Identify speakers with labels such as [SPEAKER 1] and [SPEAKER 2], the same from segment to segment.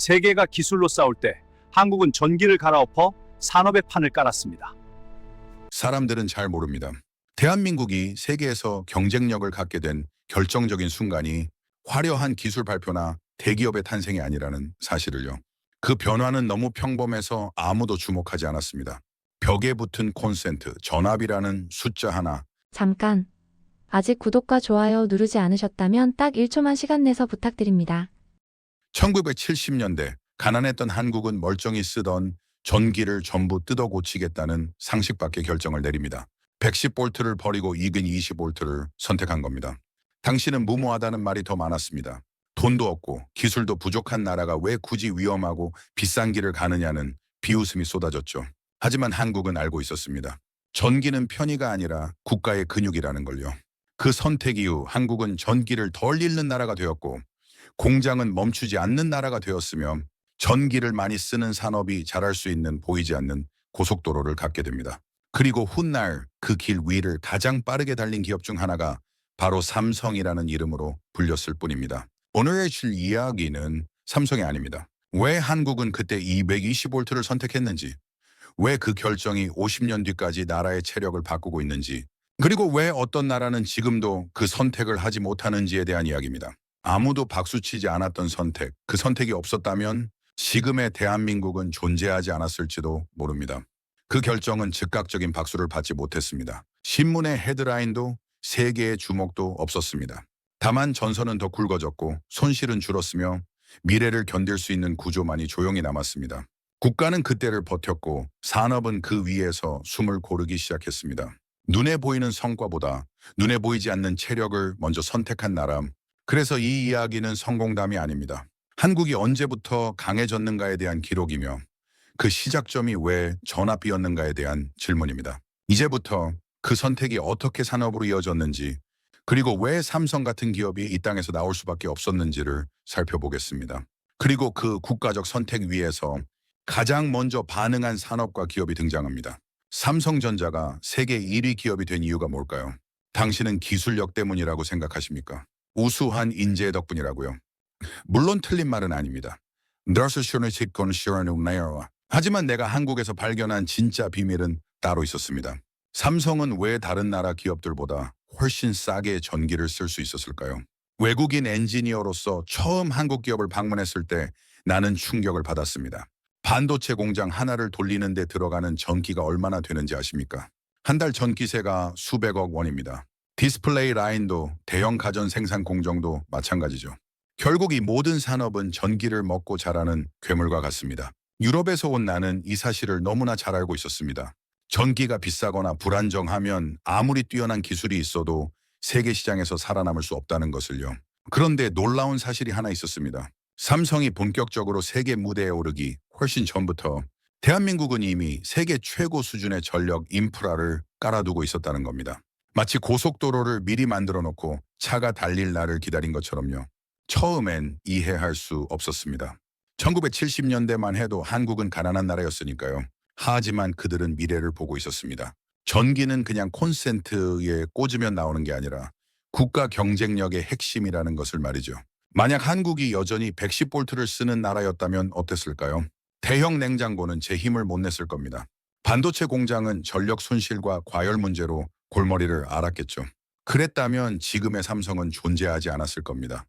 [SPEAKER 1] 세계가 기술로 싸울 때 한국은 전기를 갈아엎어 산업의 판을 깔았습니다.
[SPEAKER 2] 사람들은 잘 모릅니다. 대한민국이 세계에서 경쟁력을 갖게 된 결정적인 순간이 화려한 기술 발표나 대기업의 탄생이 아니라는 사실을요. 그 변화는 너무 평범해서 아무도 주목하지 않았습니다. 벽에 붙은 콘센트, 전압이라는 숫자 하나.
[SPEAKER 3] 잠깐. 아직 구독과 좋아요 누르지 않으셨다면 딱 1초만 시간 내서 부탁드립니다.
[SPEAKER 2] 1970년대 가난했던 한국은 멀쩡히 쓰던 전기를 전부 뜯어 고치겠다는 상식밖의 결정을 내립니다. 110볼트를 버리고 이근 20볼트를 선택한 겁니다. 당시는 무모하다는 말이 더 많았습니다. 돈도 없고 기술도 부족한 나라가 왜 굳이 위험하고 비싼 길을 가느냐는 비웃음이 쏟아졌죠. 하지만 한국은 알고 있었습니다. 전기는 편의가 아니라 국가의 근육이라는 걸요. 그 선택 이후 한국은 전기를 덜 잃는 나라가 되었고 공장은 멈추지 않는 나라가 되었으며 전기를 많이 쓰는 산업이 자랄 수 있는 보이지 않는 고속도로를 갖게 됩니다. 그리고 훗날 그 길 위를 가장 빠르게 달린 기업 중 하나가 바로 삼성이라는 이름으로 불렸을 뿐입니다. 오늘의 실 이야기는 삼성이 아닙니다. 왜 한국은 그때 220볼트를 선택했는지, 왜 그 결정이 50년 뒤까지 나라의 체력을 바꾸고 있는지, 그리고 왜 어떤 나라는 지금도 그 선택을 하지 못하는지에 대한 이야기입니다. 아무도 박수치지 않았던 선택, 그 선택이 없었다면 지금의 대한민국은 존재하지 않았을지도 모릅니다. 그 결정은 즉각적인 박수를 받지 못했습니다. 신문의 헤드라인도 세계의 주목도 없었습니다. 다만 전선은 더 굵어졌고 손실은 줄었으며 미래를 견딜 수 있는 구조만이 조용히 남았습니다. 국가는 그때를 버텼고 산업은 그 위에서 숨을 고르기 시작했습니다. 눈에 보이는 성과보다 눈에 보이지 않는 체력을 먼저 선택한 나라. 그래서 이 이야기는 성공담이 아닙니다. 한국이 언제부터 강해졌는가에 대한 기록이며 그 시작점이 왜 전압이었는가에 대한 질문입니다. 이제부터 그 선택이 어떻게 산업으로 이어졌는지 그리고 왜 삼성 같은 기업이 이 땅에서 나올 수밖에 없었는지를 살펴보겠습니다. 그리고 그 국가적 선택 위에서 가장 먼저 반응한 산업과 기업이 등장합니다. 삼성전자가 세계 1위 기업이 된 이유가 뭘까요? 당신은 기술력 때문이라고 생각하십니까? 우수한 인재 덕분이라고요. 물론 틀린 말은 아닙니다. 하지만 내가 한국에서 발견한 진짜 비밀은 따로 있었습니다. 삼성은 왜 다른 나라 기업들보다 훨씬 싸게 전기를 쓸 수 있었을까요? 외국인 엔지니어로서 처음 한국 기업을 방문했을 때 나는 충격을 받았습니다. 반도체 공장 하나를 돌리는 데 들어가는 전기가 얼마나 되는지 아십니까? 한 달 전기세가 수백억 원입니다. 디스플레이 라인도 대형 가전 생산 공정도 마찬가지죠. 결국 이 모든 산업은 전기를 먹고 자라는 괴물과 같습니다. 유럽에서 온 나는 이 사실을 너무나 잘 알고 있었습니다. 전기가 비싸거나 불안정하면 아무리 뛰어난 기술이 있어도 세계 시장에서 살아남을 수 없다는 것을요. 그런데 놀라운 사실이 하나 있었습니다. 삼성이 본격적으로 세계 무대에 오르기 훨씬 전부터 대한민국은 이미 세계 최고 수준의 전력 인프라를 깔아두고 있었다는 겁니다. 마치 고속도로를 미리 만들어 놓고 차가 달릴 날을 기다린 것처럼요. 처음엔 이해할 수 없었습니다. 1970년대만 해도 한국은 가난한 나라였으니까요. 하지만 그들은 미래를 보고 있었습니다. 전기는 그냥 콘센트에 꽂으면 나오는 게 아니라 국가 경쟁력의 핵심이라는 것을 말이죠. 만약 한국이 여전히 110볼트를 쓰는 나라였다면 어땠을까요? 대형 냉장고는 제 힘을 못 냈을 겁니다. 반도체 공장은 전력 손실과 과열 문제로 골머리를 앓았겠죠. 그랬다면 지금의 삼성은 존재하지 않았을 겁니다.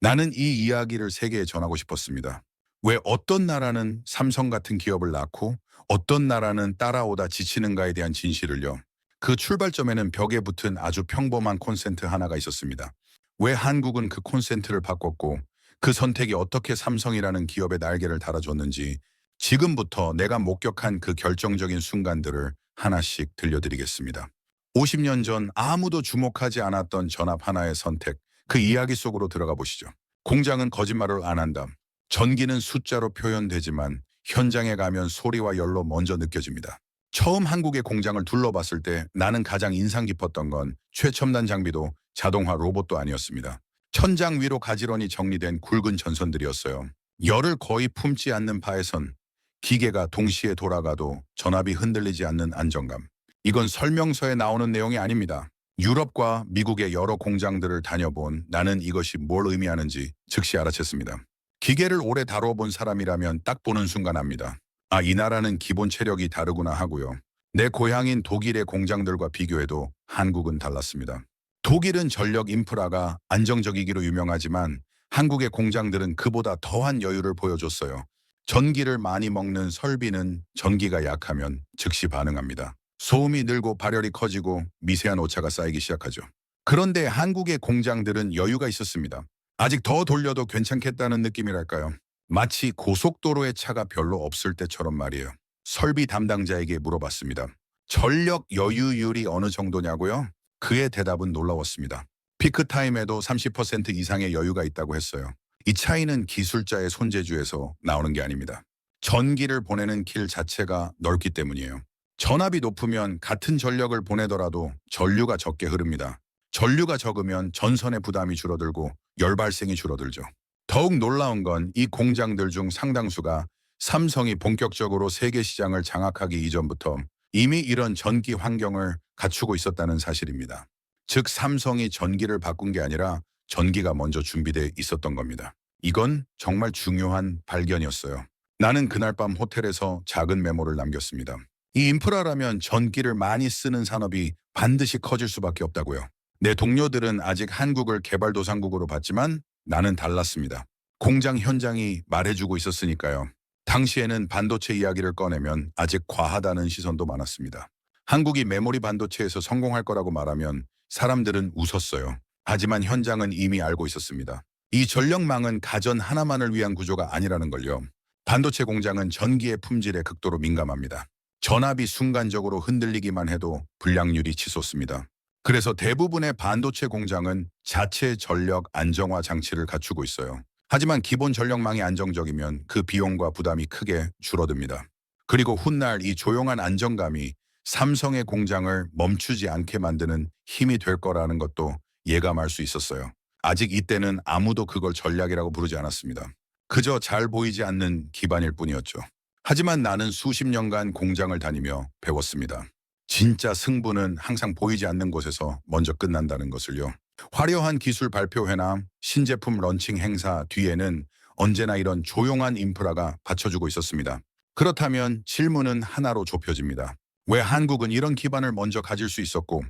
[SPEAKER 2] 나는 이 이야기를 세계에 전하고 싶었습니다. 왜 어떤 나라는 삼성 같은 기업을 낳고 어떤 나라는 따라오다 지치는가에 대한 진실을요. 그 출발점에는 벽에 붙은 아주 평범한 콘센트 하나가 있었습니다. 왜 한국은 그 콘센트를 바꿨고 그 선택이 어떻게 삼성이라는 기업의 날개를 달아줬는지 지금부터 내가 목격한 그 결정적인 순간들을 하나씩 들려드리겠습니다. 50년 전 아무도 주목하지 않았던 전압 하나의 선택, 그 이야기 속으로 들어가 보시죠. 공장은 거짓말을 안 한다. 전기는 숫자로 표현되지만 현장에 가면 소리와 열로 먼저 느껴집니다. 처음 한국의 공장을 둘러봤을 때 나는 가장 인상 깊었던 건 최첨단 장비도 자동화 로봇도 아니었습니다. 천장 위로 가지런히 정리된 굵은 전선들이었어요. 열을 거의 품지 않는 바에선 기계가 동시에 돌아가도 전압이 흔들리지 않는 안정감. 이건 설명서에 나오는 내용이 아닙니다. 유럽과 미국의 여러 공장들을 다녀본 나는 이것이 뭘 의미하는지 즉시 알아챘습니다. 기계를 오래 다뤄본 사람이라면 딱 보는 순간 압니다. 아, 이 나라는 기본 체력이 다르구나 하고요. 내 고향인 독일의 공장들과 비교해도 한국은 달랐습니다. 독일은 전력 인프라가 안정적이기로 유명하지만 한국의 공장들은 그보다 더한 여유를 보여줬어요. 전기를 많이 먹는 설비는 전기가 약하면 즉시 반응합니다. 소음이 늘고 발열이 커지고 미세한 오차가 쌓이기 시작하죠. 그런데 한국의 공장들은 여유가 있었습니다. 아직 더 돌려도 괜찮겠다는 느낌이랄까요? 마치 고속도로에 차가 별로 없을 때처럼 말이에요. 설비 담당자에게 물어봤습니다. 전력 여유율이 어느 정도냐고요? 그의 대답은 놀라웠습니다. 피크타임에도 30% 이상의 여유가 있다고 했어요. 이 차이는 기술자의 손재주에서 나오는 게 아닙니다. 전기를 보내는 길 자체가 넓기 때문이에요. 전압이 높으면 같은 전력을 보내더라도 전류가 적게 흐릅니다. 전류가 적으면 전선의 부담이 줄어들고 열 발생이 줄어들죠. 더욱 놀라운 건 이 공장들 중 상당수가 삼성이 본격적으로 세계 시장을 장악하기 이전부터 이미 이런 전기 환경을 갖추고 있었다는 사실입니다. 즉 삼성이 전기를 바꾼 게 아니라 전기가 먼저 준비돼 있었던 겁니다. 이건 정말 중요한 발견이었어요. 나는 그날 밤 호텔에서 작은 메모를 남겼습니다. 이 인프라라면 전기를 많이 쓰는 산업이 반드시 커질 수밖에 없다고요. 내 동료들은 아직 한국을 개발도상국으로 봤지만 나는 달랐습니다. 공장 현장이 말해주고 있었으니까요. 당시에는 반도체 이야기를 꺼내면 아직 과하다는 시선도 많았습니다. 한국이 메모리 반도체에서 성공할 거라고 말하면 사람들은 웃었어요. 하지만 현장은 이미 알고 있었습니다. 이 전력망은 가전 하나만을 위한 구조가 아니라는 걸요. 반도체 공장은 전기의 품질에 극도로 민감합니다. 전압이 순간적으로 흔들리기만 해도 불량률이 치솟습니다. 그래서 대부분의 반도체 공장은 자체 전력 안정화 장치를 갖추고 있어요. 하지만 기본 전력망이 안정적이면 그 비용과 부담이 크게 줄어듭니다. 그리고 훗날 이 조용한 안정감이 삼성의 공장을 멈추지 않게 만드는 힘이 될 거라는 것도 예감할 수 있었어요. 아직 이때는 아무도 그걸 전략이라고 부르지 않았습니다. 그저 잘 보이지 않는 기반일 뿐이었죠. 하지만 나는 수십 년간 공장을 다니며 배웠습니다. 진짜 승부는 항상 보이지 않는 곳에서 먼저 끝난다는 것을요. 화려한 기술 발표회나 신제품 런칭 행사 뒤에는 언제나 이런 조용한 인프라가 받쳐주고 있었습니다. 그렇다면 질문은 하나로 좁혀집니다. 왜 한국은 이런 기반을 먼저 가질 수 있었고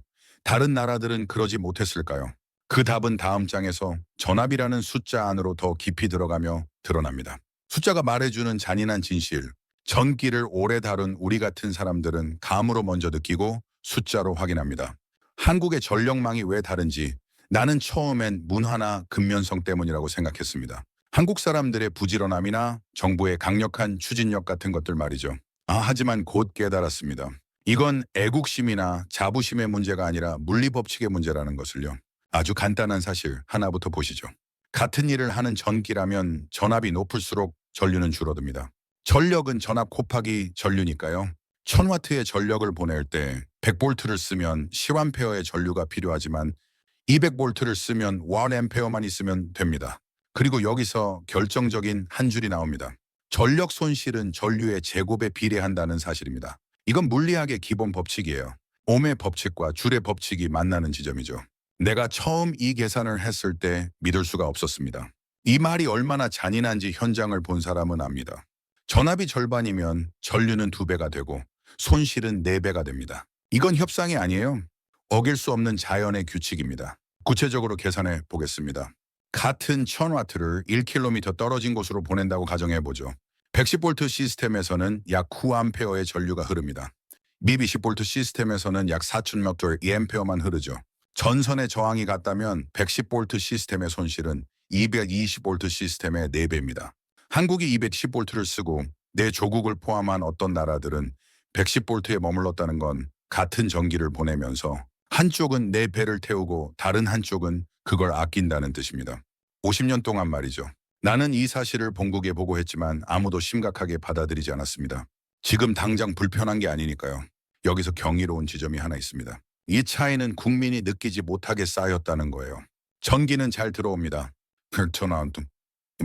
[SPEAKER 2] 다른 나라들은 그러지 못했을까요? 그 답은 다음 장에서 전압이라는 숫자 안으로 더 깊이 들어가며 드러납니다. 숫자가 말해주는 잔인한 진실, 전기를 오래 다룬 우리 같은 사람들은 감으로 먼저 느끼고 숫자로 확인합니다. 한국의 전력망이 왜 다른지 나는 처음엔 문화나 근면성 때문이라고 생각했습니다. 한국 사람들의 부지런함이나 정부의 강력한 추진력 같은 것들 말이죠. 하지만 곧 깨달았습니다. 이건 애국심이나 자부심의 문제가 아니라 물리법칙의 문제라는 것을요. 아주 간단한 사실 하나부터 보시죠. 같은 일을 하는 전기라면 전압이 높을수록 전류는 줄어듭니다. 전력은 전압 곱하기 전류니까요. 1000W의 전력을 보낼 때 100V를 쓰면 10A의 전류가 필요하지만 200V를 쓰면 1A만 있으면 됩니다. 그리고 여기서 결정적인 한 줄이 나옵니다. 전력 손실은 전류의 제곱에 비례한다는 사실입니다. 이건 물리학의 기본 법칙이에요. 옴의 법칙과 줄의 법칙이 만나는 지점이죠. 내가 처음 이 계산을 했을 때 믿을 수가 없었습니다. 이 말이 얼마나 잔인한지 현장을 본 사람은 압니다. 전압이 절반이면 전류는 2배가 되고 손실은 4배가 됩니다. 이건 협상이 아니에요. 어길 수 없는 자연의 규칙입니다. 구체적으로 계산해 보겠습니다. 같은 1000W를 1km 떨어진 곳으로 보낸다고 가정해보죠. 110V 시스템에서는 약 9A의 전류가 흐릅니다. 미 20V 시스템에서는 약 4000몇 2A만 흐르죠. 전선의 저항이 같다면 110V 시스템의 손실은 220V 시스템의 4배입니다. 한국이 210V를 쓰고 내 조국을 포함한 어떤 나라들은 110V에 머물렀다는 건 같은 전기를 보내면서 한쪽은 내 배를 태우고 다른 한쪽은 그걸 아낀다는 뜻입니다. 50년 동안 말이죠. 나는 이 사실을 본국에 보고했지만 아무도 심각하게 받아들이지 않았습니다. 지금 당장 불편한 게 아니니까요. 여기서 경이로운 지점이 하나 있습니다. 이 차이는 국민이 느끼지 못하게 쌓였다는 거예요. 전기는 잘 들어옵니다.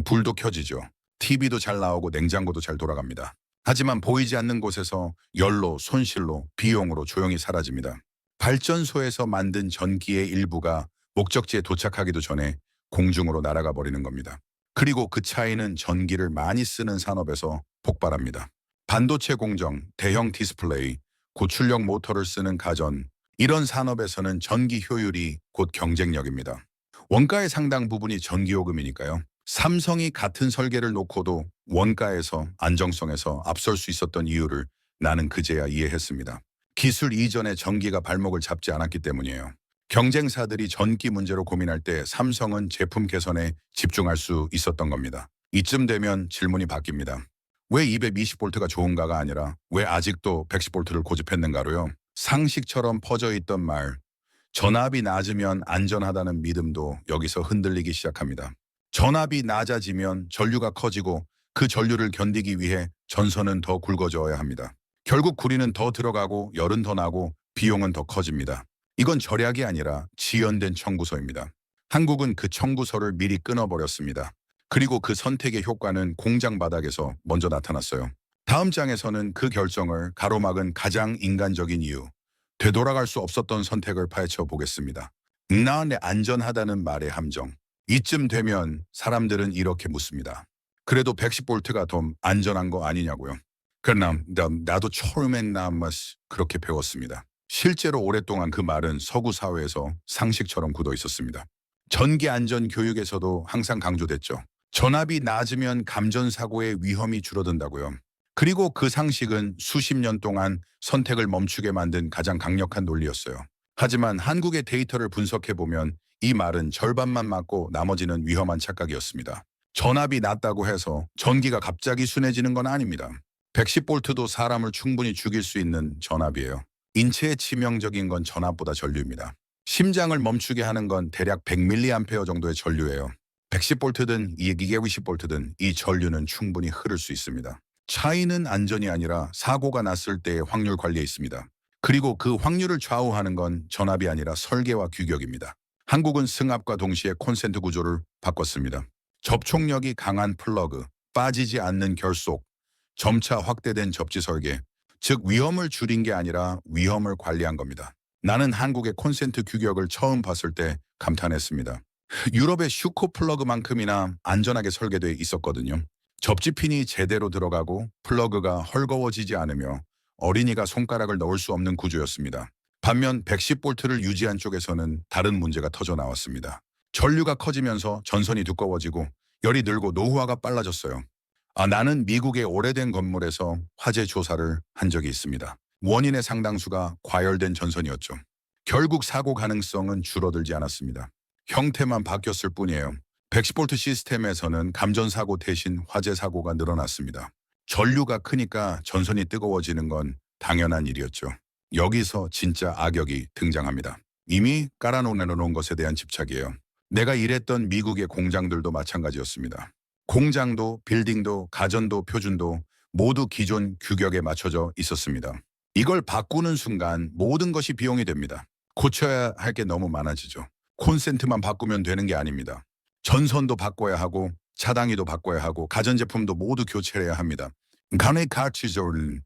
[SPEAKER 2] 불도 켜지죠. TV도 잘 나오고 냉장고도 잘 돌아갑니다. 하지만 보이지 않는 곳에서 열로, 손실로, 비용으로 조용히 사라집니다. 발전소에서 만든 전기의 일부가 목적지에 도착하기도 전에 공중으로 날아가 버리는 겁니다. 그리고 그 차이는 전기를 많이 쓰는 산업에서 폭발합니다. 반도체 공정, 대형 디스플레이, 고출력 모터를 쓰는 가전, 이런 산업에서는 전기 효율이 곧 경쟁력입니다. 원가의 상당 부분이 전기요금이니까요. 삼성이 같은 설계를 놓고도 원가에서 안정성에서 앞설 수 있었던 이유를 나는 그제야 이해했습니다. 기술 이전에 전기가 발목을 잡지 않았기 때문이에요. 경쟁사들이 전기 문제로 고민할 때 삼성은 제품 개선에 집중할 수 있었던 겁니다. 이쯤 되면 질문이 바뀝니다. 왜 220V가 좋은가가 아니라 왜 아직도 110V를 고집했는가로요. 상식처럼 퍼져 있던 말, 전압이 낮으면 안전하다는 믿음도 여기서 흔들리기 시작합니다. 전압이 낮아지면 전류가 커지고 그 전류를 견디기 위해 전선은 더 굵어져야 합니다. 결국 구리는 더 들어가고 열은 더 나고 비용은 더 커집니다. 이건 절약이 아니라 지연된 청구서입니다. 한국은 그 청구서를 미리 끊어버렸습니다. 그리고 그 선택의 효과는 공장 바닥에서 먼저 나타났어요. 다음 장에서는 그 결정을 가로막은 가장 인간적인 이유, 되돌아갈 수 없었던 선택을 파헤쳐 보겠습니다. 나한테 안전하다는 말의 함정. 이쯤 되면 사람들은 이렇게 묻습니다. 그래도 110V가 더 안전한 거 아니냐고요. 그러나 나도 처음엔 그렇게 배웠습니다. 실제로 오랫동안 그 말은 서구 사회에서 상식처럼 굳어 있었습니다. 전기 안전 교육에서도 항상 강조됐죠. 전압이 낮으면 감전사고의 위험이 줄어든다고요. 그리고 그 상식은 수십 년 동안 선택을 멈추게 만든 가장 강력한 논리였어요. 하지만 한국의 데이터를 분석해보면 이 말은 절반만 맞고 나머지는 위험한 착각이었습니다. 전압이 낮다고 해서 전기가 갑자기 순해지는 건 아닙니다. 110V도 사람을 충분히 죽일 수 있는 전압이에요. 인체에 치명적인 건 전압보다 전류입니다. 심장을 멈추게 하는 건 대략 100mA 정도의 전류예요. 110V든 220V든 이 전류는 충분히 흐를 수 있습니다. 차이는 안전이 아니라 사고가 났을 때의 확률 관리에 있습니다. 그리고 그 확률을 좌우하는 건 전압이 아니라 설계와 규격입니다. 한국은 승합과 동시에 콘센트 구조를 바꿨습니다. 접촉력이 강한 플러그, 빠지지 않는 결속, 점차 확대된 접지 설계, 즉 위험을 줄인 게 아니라 위험을 관리한 겁니다. 나는 한국의 콘센트 규격을 처음 봤을 때 감탄했습니다. 유럽의 슈코 플러그만큼이나 안전하게 설계되어 있었거든요. 접지핀이 제대로 들어가고 플러그가 헐거워지지 않으며 어린이가 손가락을 넣을 수 없는 구조였습니다. 반면 110V를 유지한 쪽에서는 다른 문제가 터져 나왔습니다. 전류가 커지면서 전선이 두꺼워지고 열이 늘고 노후화가 빨라졌어요. 나는 미국의 오래된 건물에서 화재 조사를 한 적이 있습니다. 원인의 상당수가 과열된 전선이었죠. 결국 사고 가능성은 줄어들지 않았습니다. 형태만 바뀌었을 뿐이에요. 110V 시스템에서는 감전사고 대신 화재 사고가 늘어났습니다. 전류가 크니까 전선이 뜨거워지는 건 당연한 일이었죠. 여기서 진짜 악역이 등장합니다. 이미 깔아놓은 것에 대한 집착이에요. 내가 일했던 미국의 공장들도 마찬가지였습니다. 공장도 빌딩도 가전도 표준도 모두 기존 규격에 맞춰져 있었습니다. 이걸 바꾸는 순간 모든 것이 비용이 됩니다. 고쳐야 할 게 너무 많아지죠. 콘센트만 바꾸면 되는 게 아닙니다. 전선도 바꿔야 하고 차단기도 바꿔야 하고 가전제품도 모두 교체해야 합니다. 간의 가치적인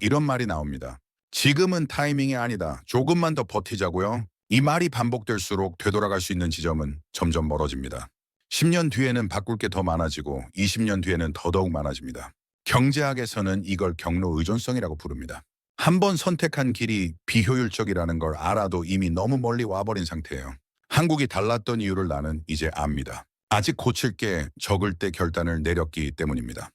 [SPEAKER 2] 이런 말이 나옵니다. 지금은 타이밍이 아니다. 조금만 더 버티자고요. 이 말이 반복될수록 되돌아갈 수 있는 지점은 점점 멀어집니다. 10년 뒤에는 바꿀 게 더 많아지고 20년 뒤에는 더더욱 많아집니다. 경제학에서는 이걸 경로 의존성이라고 부릅니다. 한 번 선택한 길이 비효율적이라는 걸 알아도 이미 너무 멀리 와버린 상태예요. 한국이 달랐던 이유를 나는 이제 압니다. 아직 고칠 게 적을 때 결단을 내렸기 때문입니다.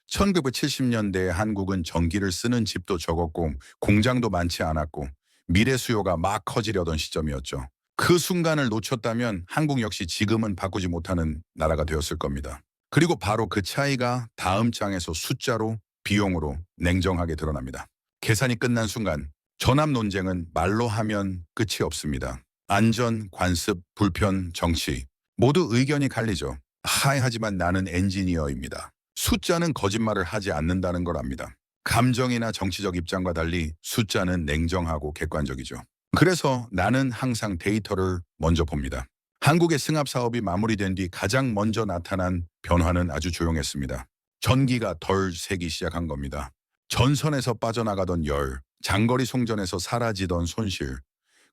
[SPEAKER 2] 1970년대에 한국은 전기를 쓰는 집도 적었고 공장도 많지 않았고 미래 수요가 막 커지려던 시점이었죠. 그 순간을 놓쳤다면 한국 역시 지금은 바꾸지 못하는 나라가 되었을 겁니다. 그리고 바로 그 차이가 다음 장에서 숫자로 비용으로 냉정하게 드러납니다. 계산이 끝난 순간 전압 논쟁은 말로 하면 끝이 없습니다. 안전, 관습, 불편, 정치 모두 의견이 갈리죠. 하지만 나는 엔지니어입니다. 숫자는 거짓말을 하지 않는다는 걸 압니다. 감정이나 정치적 입장과 달리 숫자는 냉정하고 객관적이죠. 그래서 나는 항상 데이터를 먼저 봅니다. 한국의 승합 사업이 마무리된 뒤 가장 먼저 나타난 변화는 아주 조용했습니다. 전기가 덜 새기 시작한 겁니다. 전선에서 빠져나가던 열, 장거리 송전에서 사라지던 손실,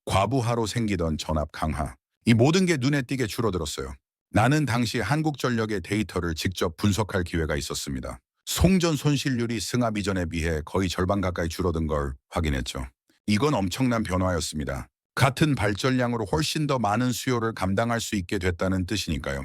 [SPEAKER 2] 과부하로 생기던 전압 강화, 이 모든 게 눈에 띄게 줄어들었어요. 나는 당시 한국전력의 데이터를 직접 분석할 기회가 있었습니다. 송전 손실률이 승합 이전에 비해 거의 절반 가까이 줄어든 걸 확인했죠. 이건 엄청난 변화였습니다. 같은 발전량으로 훨씬 더 많은 수요를 감당할 수 있게 됐다는 뜻이니까요.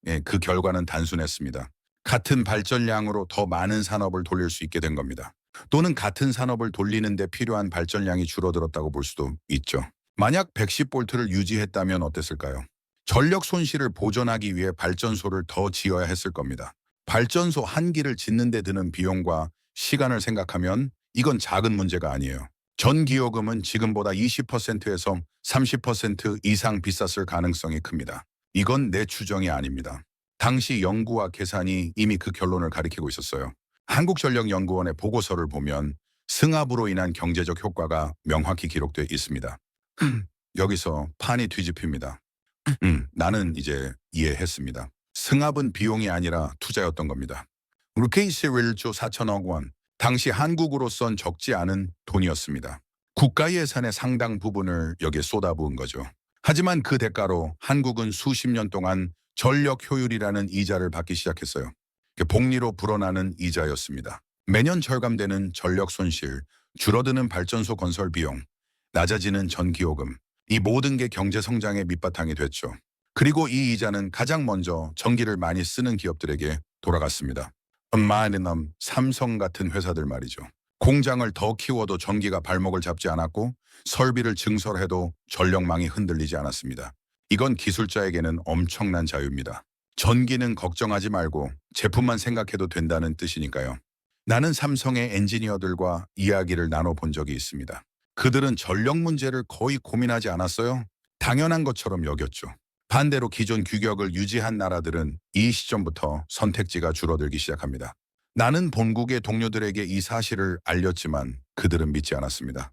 [SPEAKER 2] 예, 그 결과는 단순했습니다. 같은 발전량으로 더 많은 산업을 돌릴 수 있게 된 겁니다. 또는 같은 산업을 돌리는 데 필요한 발전량이 줄어들었다고 볼 수도 있죠. 만약 110볼트를 유지했다면 어땠을까요? 전력 손실을 보존하기 위해 발전소를 더 지어야 했을 겁니다. 발전소 한 기를 짓는 데 드는 비용과 시간을 생각하면 이건 작은 문제가 아니에요. 전기요금은 지금보다 20%에서 30% 이상 비쌌을 가능성이 큽니다. 이건 내 추정이 아닙니다. 당시 연구와 계산이 이미 그 결론을 가리키고 있었어요. 한국전력연구원의 보고서를 보면 승합으로 인한 경제적 효과가 명확히 기록되어 있습니다. 여기서 판이 뒤집힙니다. 나는 이제 이해했습니다. 승합은 비용이 아니라 투자였던 겁니다. 루케이시 1조 4천억 원, 당시 한국으로선 적지 않은 돈이었습니다. 국가 예산의 상당 부분을 여기에 쏟아부은 거죠. 하지만 그 대가로 한국은 수십 년 동안 전력 효율이라는 이자를 받기 시작했어요. 복리로 불어나는 이자였습니다. 매년 절감되는 전력 손실, 줄어드는 발전소 건설 비용, 낮아지는 전기요금, 이 모든 게 경제 성장의 밑바탕이 됐죠. 그리고 이 이자는 가장 먼저 전기를 많이 쓰는 기업들에게 돌아갔습니다. 마이너넘, 삼성 같은 회사들 말이죠. 공장을 더 키워도 전기가 발목을 잡지 않았고 설비를 증설해도 전력망이 흔들리지 않았습니다. 이건 기술자에게는 엄청난 자유입니다. 전기는 걱정하지 말고 제품만 생각해도 된다는 뜻이니까요. 나는 삼성의 엔지니어들과 이야기를 나눠본 적이 있습니다. 그들은 전력 문제를 거의 고민하지 않았어요. 당연한 것처럼 여겼죠. 반대로 기존 규격을 유지한 나라들은 이 시점부터 선택지가 줄어들기 시작합니다. 나는 본국의 동료들에게 이 사실을 알렸지만 그들은 믿지 않았습니다.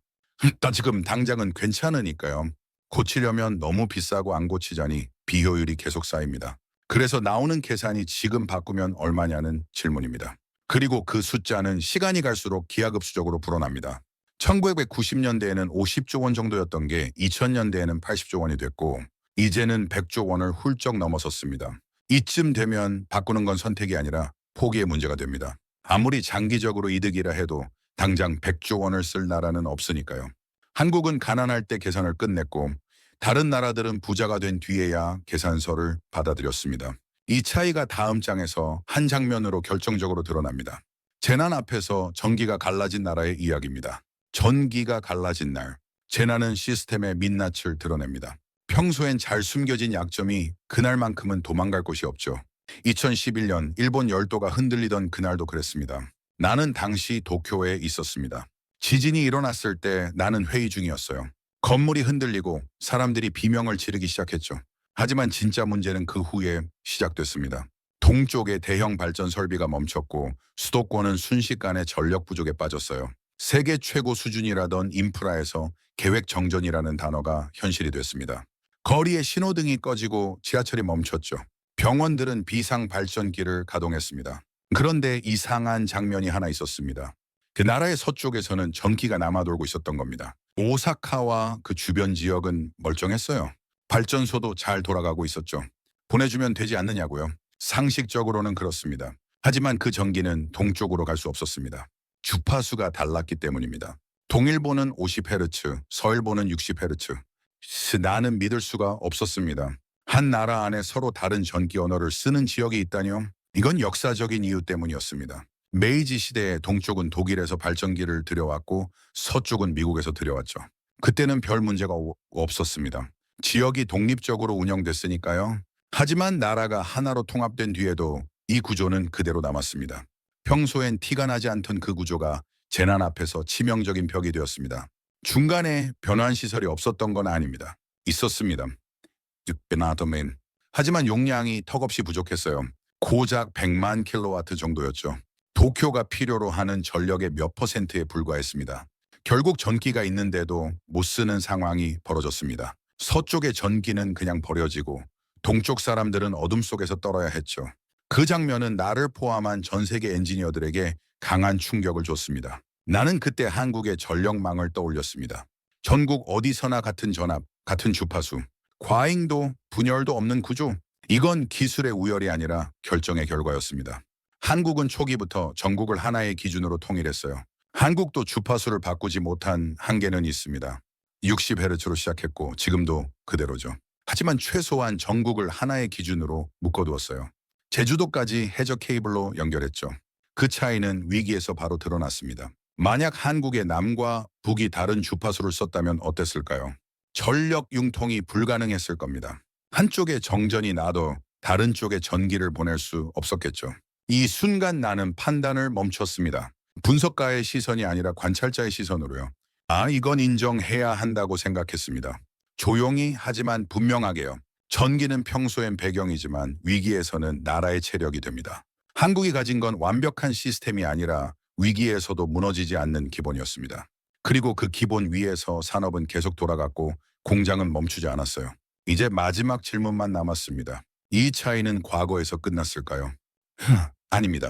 [SPEAKER 2] 나 지금 당장은 괜찮으니까요. 고치려면 너무 비싸고 안 고치자니 비효율이 계속 쌓입니다. 그래서 나오는 계산이 지금 바꾸면 얼마냐는 질문입니다. 그리고 그 숫자는 시간이 갈수록 기하급수적으로 불어납니다. 1990년대에는 50조 원 정도였던 게 2000년대에는 80조 원이 됐고 이제는 100조 원을 훌쩍 넘어섰습니다. 이쯤 되면 바꾸는 건 선택이 아니라 포기의 문제가 됩니다. 아무리 장기적으로 이득이라 해도 당장 100조 원을 쓸 나라는 없으니까요. 한국은 가난할 때 계산을 끝냈고 다른 나라들은 부자가 된 뒤에야 계산서를 받아들였습니다. 이 차이가 다음 장에서 한 장면으로 결정적으로 드러납니다. 재난 앞에서 전기가 갈라진 나라의 이야기입니다. 전기가 갈라진 날, 재난은 시스템의 민낯을 드러냅니다. 평소엔 잘 숨겨진 약점이 그날만큼은 도망갈 곳이 없죠. 2011년 일본 열도가 흔들리던 그날도 그랬습니다. 나는 당시 도쿄에 있었습니다. 지진이 일어났을 때 나는 회의 중이었어요. 건물이 흔들리고 사람들이 비명을 지르기 시작했죠. 하지만 진짜 문제는 그 후에 시작됐습니다. 동쪽의 대형 발전 설비가 멈췄고 수도권은 순식간에 전력 부족에 빠졌어요. 세계 최고 수준이라던 인프라에서 계획 정전이라는 단어가 현실이 됐습니다. 거리에 신호등이 꺼지고 지하철이 멈췄죠. 병원들은 비상 발전기를 가동했습니다. 그런데 이상한 장면이 하나 있었습니다. 그 나라의 서쪽에서는 전기가 남아돌고 있었던 겁니다. 오사카와 그 주변 지역은 멀쩡했어요. 발전소도 잘 돌아가고 있었죠. 보내주면 되지 않느냐고요. 상식적으로는 그렇습니다. 하지만 그 전기는 동쪽으로 갈 수 없었습니다. 주파수가 달랐기 때문입니다. 동일보는 50Hz, 서일보는 60Hz. 나는 믿을 수가 없었습니다. 한 나라 안에 서로 다른 전기 언어를 쓰는 지역이 있다니요? 이건 역사적인 이유 때문이었습니다. 메이지 시대에 동쪽은 독일에서 발전기를 들여왔고 서쪽은 미국에서 들여왔죠. 그때는 별 문제가 없었습니다. 지역이 독립적으로 운영됐으니까요. 하지만 나라가 하나로 통합된 뒤에도 이 구조는 그대로 남았습니다. 평소엔 티가 나지 않던 그 구조가 재난 앞에서 치명적인 벽이 되었습니다. 중간에 변환 시설이 없었던 건 아닙니다. 있었습니다. 하지만 용량이 턱없이 부족했어요. 고작 100만 킬로와트 정도였죠. 도쿄가 필요로 하는 전력의 몇 퍼센트에 불과했습니다. 결국 전기가 있는데도 못 쓰는 상황이 벌어졌습니다. 서쪽의 전기는 그냥 버려지고 동쪽 사람들은 어둠 속에서 떨어야 했죠. 그 장면은 나를 포함한 전 세계 엔지니어들에게 강한 충격을 줬습니다. 나는 그때 한국의 전력망을 떠올렸습니다. 전국 어디서나 같은 전압, 같은 주파수, 과잉도 분열도 없는 구조. 이건 기술의 우열이 아니라 결정의 결과였습니다. 한국은 초기부터 전국을 하나의 기준으로 통일했어요. 한국도 주파수를 바꾸지 못한 한계는 있습니다. 60Hz로 시작했고 지금도 그대로죠. 하지만 최소한 전국을 하나의 기준으로 묶어두었어요. 제주도까지 해저 케이블로 연결했죠. 그 차이는 위기에서 바로 드러났습니다. 만약 한국의 남과 북이 다른 주파수를 썼다면 어땠을까요? 전력 융통이 불가능했을 겁니다. 한쪽에 정전이 나도 다른 쪽에 전기를 보낼 수 없었겠죠. 이 순간 나는 판단을 멈췄습니다. 분석가의 시선이 아니라 관찰자의 시선으로요. 이건 인정해야 한다고 생각했습니다. 조용히 하지만 분명하게요. 전기는 평소엔 배경이지만 위기에서는 나라의 체력이 됩니다. 한국이 가진 건 완벽한 시스템이 아니라 위기에서도 무너지지 않는 기본이었습니다. 그리고 그 기본 위에서 산업은 계속 돌아갔고 공장은 멈추지 않았어요. 이제 마지막 질문만 남았습니다. 이 차이는 과거에서 끝났을까요? 아닙니다.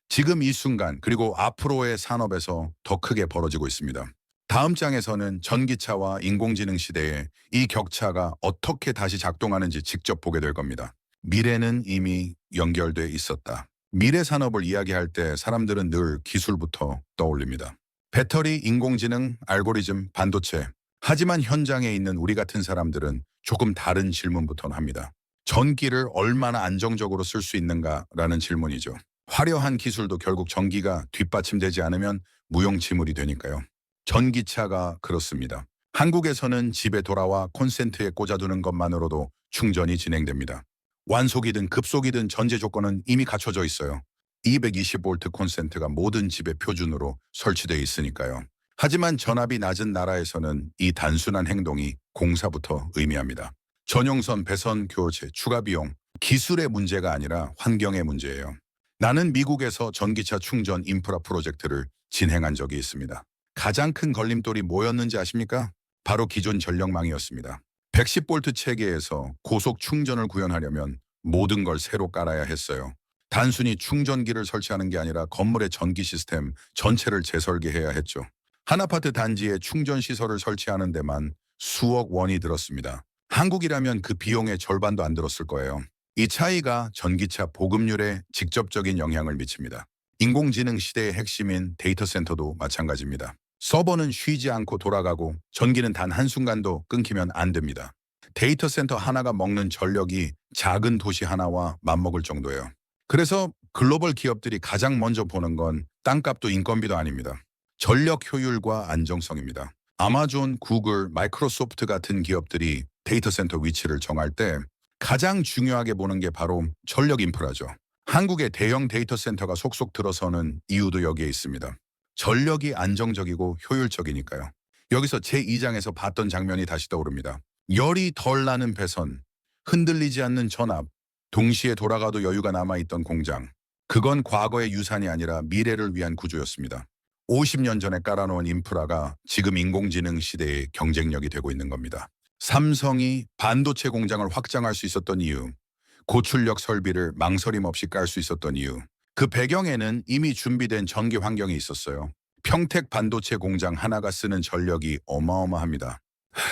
[SPEAKER 2] 지금 이 순간 그리고 앞으로의 산업에서 더 크게 벌어지고 있습니다. 다음 장에서는 전기차와 인공지능 시대에 이 격차가 어떻게 다시 작동하는지 직접 보게 될 겁니다. 미래는 이미 연결돼 있었다. 미래 산업을 이야기할 때 사람들은 늘 기술부터 떠올립니다. 배터리, 인공지능, 알고리즘, 반도체. 하지만 현장에 있는 우리 같은 사람들은 조금 다른 질문부터 합니다. 전기를 얼마나 안정적으로 쓸 수 있는가라는 질문이죠. 화려한 기술도 결국 전기가 뒷받침되지 않으면 무용지물이 되니까요. 전기차가 그렇습니다. 한국에서는 집에 돌아와 콘센트에 꽂아두는 것만으로도 충전이 진행됩니다. 완속이든 급속이든 전제 조건은 이미 갖춰져 있어요. 220V 콘센트가 모든 집의 표준으로 설치되어 있으니까요. 하지만 전압이 낮은 나라에서는 이 단순한 행동이 공사부터 의미합니다. 전용선, 배선, 교체, 추가 비용, 기술의 문제가 아니라 환경의 문제예요. 나는 미국에서 전기차 충전 인프라 프로젝트를 진행한 적이 있습니다. 가장 큰 걸림돌이 뭐였는지 아십니까? 바로 기존 전력망이었습니다. 110V 체계에서 고속 충전을 구현하려면 모든 걸 새로 깔아야 했어요. 단순히 충전기를 설치하는 게 아니라 건물의 전기 시스템 전체를 재설계해야 했죠. 한 아파트 단지에 충전 시설을 설치하는 데만 수억 원이 들었습니다. 한국이라면 그 비용의 절반도 안 들었을 거예요. 이 차이가 전기차 보급률에 직접적인 영향을 미칩니다. 인공지능 시대의 핵심인 데이터 센터도 마찬가지입니다. 서버는 쉬지 않고 돌아가고 전기는 단 한순간도 끊기면 안 됩니다. 데이터 센터 하나가 먹는 전력이 작은 도시 하나와 맞먹을 정도예요. 그래서 글로벌 기업들이 가장 먼저 보는 건 땅값도 인건비도 아닙니다. 전력 효율과 안정성입니다. 아마존, 구글, 마이크로소프트 같은 기업들이 데이터 센터 위치를 정할 때 가장 중요하게 보는 게 바로 전력 인프라죠. 한국의 대형 데이터 센터가 속속 들어서는 이유도 여기에 있습니다. 전력이 안정적이고 효율적이니까요. 여기서 제2장에서 봤던 장면이 다시 떠오릅니다. 열이 덜 나는 배선, 흔들리지 않는 전압, 동시에 돌아가도 여유가 남아있던 공장. 그건 과거의 유산이 아니라 미래를 위한 구조였습니다. 50년 전에 깔아놓은 인프라가 지금 인공지능 시대의 경쟁력이 되고 있는 겁니다. 삼성이 반도체 공장을 확장할 수 있었던 이유, 고출력 설비를 망설임 없이 깔 수 있었던 이유, 그 배경에는 이미 준비된 전기 환경이 있었어요. 평택 반도체 공장 하나가 쓰는 전력이 어마어마합니다.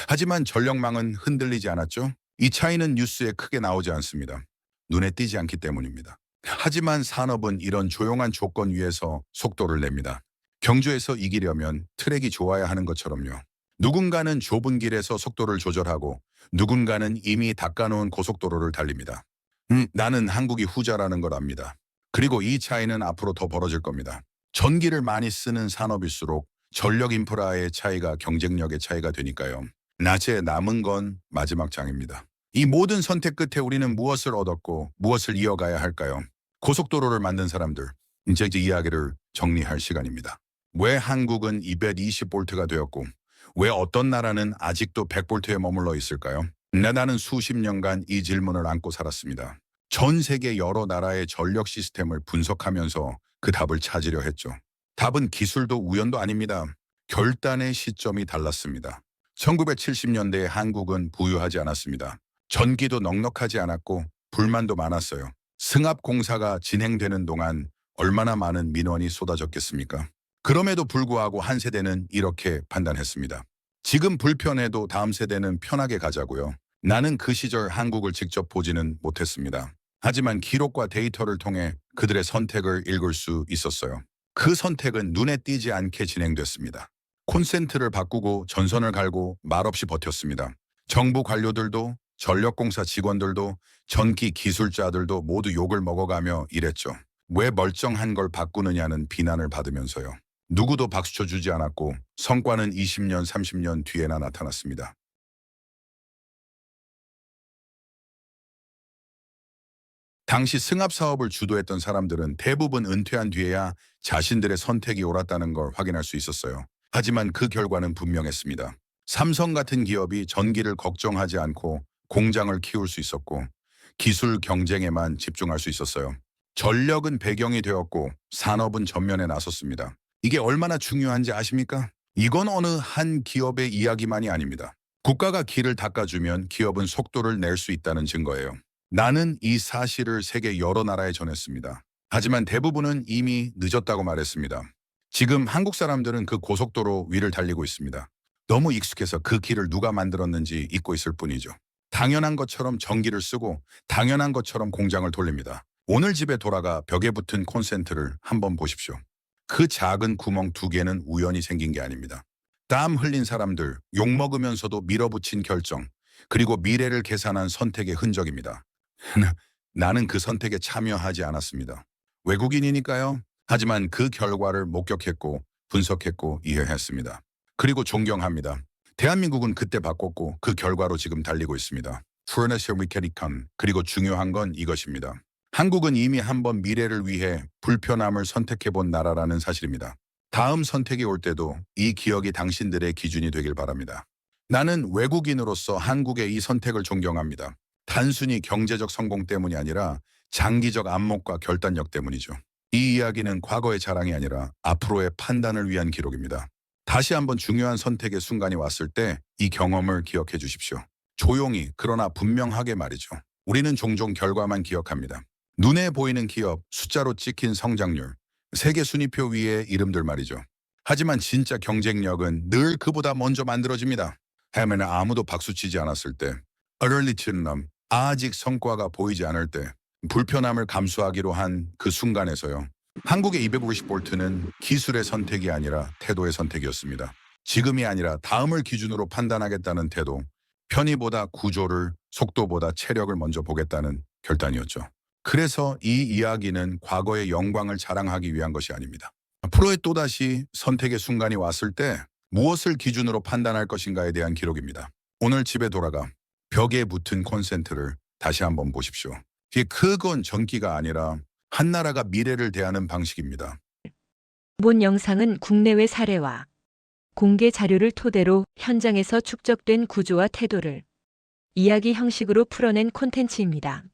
[SPEAKER 2] 하지만 전력망은 흔들리지 않았죠? 이 차이는 뉴스에 크게 나오지 않습니다. 눈에 띄지 않기 때문입니다. 하지만 산업은 이런 조용한 조건 위에서 속도를 냅니다. 경주에서 이기려면 트랙이 좋아야 하는 것처럼요. 누군가는 좁은 길에서 속도를 조절하고 누군가는 이미 닦아놓은 고속도로를 달립니다. 나는 한국이 후자라는 걸 압니다. 그리고 이 차이는 앞으로 더 벌어질 겁니다. 전기를 많이 쓰는 산업일수록 전력 인프라의 차이가 경쟁력의 차이가 되니까요. 낮에 남은 건 마지막 장입니다. 이 모든 선택 끝에 우리는 무엇을 얻었고 무엇을 이어가야 할까요? 고속도로를 만든 사람들, 이제 이야기를 정리할 시간입니다. 왜 한국은 220V가 되었고 왜 어떤 나라는 아직도 100V에 머물러 있을까요? 나는 수십 년간 이 질문을 안고 살았습니다. 전 세계 여러 나라의 전력 시스템을 분석하면서 그 답을 찾으려 했죠. 답은 기술도 우연도 아닙니다. 결단의 시점이 달랐습니다. 1970년대에 한국은 부유하지 않았습니다. 전기도 넉넉하지 않았고 불만도 많았어요. 승합 공사가 진행되는 동안 얼마나 많은 민원이 쏟아졌겠습니까? 그럼에도 불구하고 한 세대는 이렇게 판단했습니다. 지금 불편해도 다음 세대는 편하게 가자고요. 나는 그 시절 한국을 직접 보지는 못했습니다. 하지만 기록과 데이터를 통해 그들의 선택을 읽을 수 있었어요. 그 선택은 눈에 띄지 않게 진행됐습니다. 콘센트를 바꾸고 전선을 갈고 말없이 버텼습니다. 정부 관료들도 전력공사 직원들도 전기 기술자들도 모두 욕을 먹어가며 일했죠. 왜 멀쩡한 걸 바꾸느냐는 비난을 받으면서요. 누구도 박수쳐 주지 않았고 성과는 20년, 30년 뒤에나 나타났습니다. 당시 승합 사업을 주도했던 사람들은 대부분 은퇴한 뒤에야 자신들의 선택이 옳았다는 걸 확인할 수 있었어요. 하지만 그 결과는 분명했습니다. 삼성 같은 기업이 전기를 걱정하지 않고 공장을 키울 수 있었고 기술 경쟁에만 집중할 수 있었어요. 전력은 배경이 되었고 산업은 전면에 나섰습니다. 이게 얼마나 중요한지 아십니까? 이건 어느 한 기업의 이야기만이 아닙니다. 국가가 길을 닦아주면 기업은 속도를 낼 수 있다는 증거예요. 나는 이 사실을 세계 여러 나라에 전했습니다. 하지만 대부분은 이미 늦었다고 말했습니다. 지금 한국 사람들은 그 고속도로 위를 달리고 있습니다. 너무 익숙해서 그 길을 누가 만들었는지 잊고 있을 뿐이죠. 당연한 것처럼 전기를 쓰고 당연한 것처럼 공장을 돌립니다. 오늘 집에 돌아가 벽에 붙은 콘센트를 한번 보십시오. 그 작은 구멍 2개는 우연히 생긴 게 아닙니다. 땀 흘린 사람들, 욕먹으면서도 밀어붙인 결정, 그리고 미래를 계산한 선택의 흔적입니다. 나는 그 선택에 참여하지 않았습니다. 외국인이니까요. 하지만 그 결과를 목격했고 분석했고 이해했습니다. 그리고 존경합니다. 대한민국은 그때 바꿨고 그 결과로 지금 달리고 있습니다. 그리고 중요한 건 이것입니다. 한국은 이미 한번 미래를 위해 불편함을 선택해본 나라라는 사실입니다. 다음 선택이 올 때도 이 기억이 당신들의 기준이 되길 바랍니다. 나는 외국인으로서 한국의 이 선택을 존경합니다. 단순히 경제적 성공 때문이 아니라 장기적 안목과 결단력 때문이죠. 이 이야기는 과거의 자랑이 아니라 앞으로의 판단을 위한 기록입니다. 다시 한번 중요한 선택의 순간이 왔을 때 이 경험을 기억해 주십시오. 조용히 그러나 분명하게 말이죠. 우리는 종종 결과만 기억합니다. 눈에 보이는 기업, 숫자로 찍힌 성장률, 세계 순위표 위의 이름들 말이죠. 하지만 진짜 경쟁력은 늘 그보다 먼저 만들어집니다. 하면 아무도 박수치지 않았을 때, 어덜리치는 아직 성과가 보이지 않을 때, 불편함을 감수하기로 한 그 순간에서요. 한국의 250볼트는 기술의 선택이 아니라 태도의 선택이었습니다. 지금이 아니라 다음을 기준으로 판단하겠다는 태도, 편의보다 구조를, 속도보다 체력을 먼저 보겠다는 결단이었죠. 그래서 이 이야기는 과거의 영광을 자랑하기 위한 것이 아닙니다. 앞으로의 또다시 선택의 순간이 왔을 때 무엇을 기준으로 판단할 것인가에 대한 기록입니다. 오늘 집에 돌아가 벽에 붙은 콘센트를 다시 한번 보십시오. 이게 그건 전기가 아니라 한 나라가 미래를 대하는 방식입니다.
[SPEAKER 4] 본 영상은 국내외 사례와 공개 자료를 토대로 현장에서 축적된 구조와 태도를 이야기 형식으로 풀어낸 콘텐츠입니다.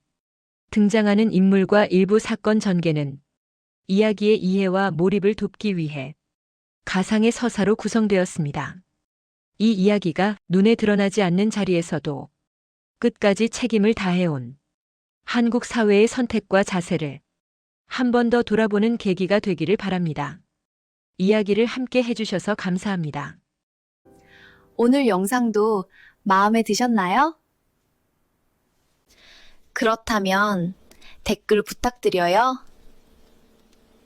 [SPEAKER 4] 등장하는 인물과 일부 사건 전개는 이야기의 이해와 몰입을 돕기 위해 가상의 서사로 구성되었습니다. 이 이야기가 눈에 드러나지 않는 자리에서도 끝까지 책임을 다해온 한국 사회의 선택과 자세를 한 번 더 돌아보는 계기가 되기를 바랍니다. 이야기를 함께 해주셔서 감사합니다.
[SPEAKER 5] 오늘 영상도 마음에 드셨나요? 그렇다면 댓글 부탁드려요.